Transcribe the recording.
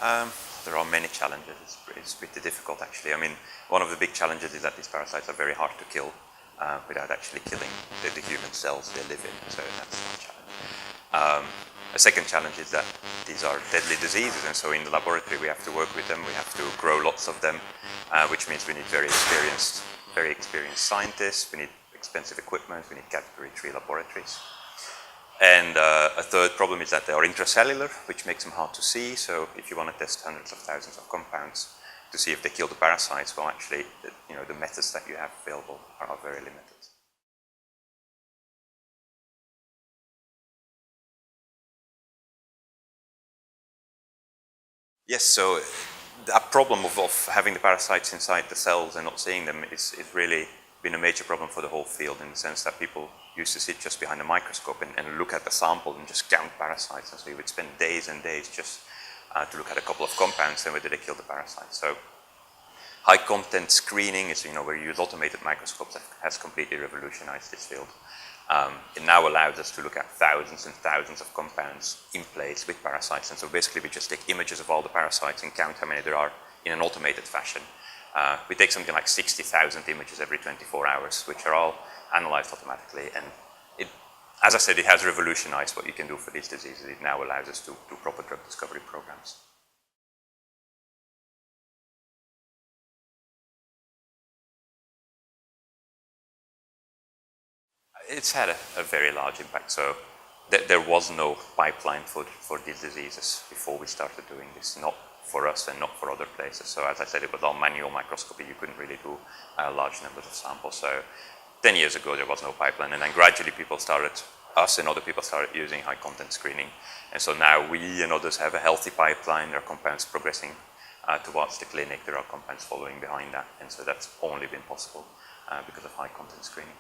There are many challenges. It's pretty difficult, actually. I mean, one of the big challenges is that these parasites are very hard to kill without actually killing the human cells they live in. So that's one challenge. A second challenge is that these are deadly diseases, and so in the laboratory we have to work with them. We have to grow lots of them, which means we need very experienced scientists. We need expensive equipment. We need category 3 laboratories. And a third problem is that they are intracellular, which makes them hard to see. So if you want to test hundreds of thousands of compounds to see if they kill the parasites, well, actually, the methods that you have available are very limited. Yes, so that problem of having the parasites inside the cells and not seeing them is really been a major problem for the whole field, in the sense that people used to sit just behind a microscope and look at the sample and just count parasites. And so you would spend days and days just to look at a couple of compounds and whether they kill the parasites. So high content screening is, where you use automated microscopes, that has completely revolutionized this field. It now allows us to look at thousands and thousands of compounds in place with parasites. And so basically we just take images of all the parasites and count how many there are in an automated fashion. We take something like 60,000 images every 24 hours, which are all analyzed automatically. And as I said, it has revolutionized what you can do for these diseases. It now allows us to do proper drug discovery programs. It's had a very large impact. So there was no pipeline for these diseases before we started doing this, not for us and not for other places. So as I said, it was all manual microscopy. You couldn't really do large numbers of samples. So 10 years ago, there was no pipeline. And then gradually us and other people started using high content screening. And so now we and others have a healthy pipeline. There are compounds progressing towards the clinic. There are compounds following behind that. And so that's only been possible because of high content screening.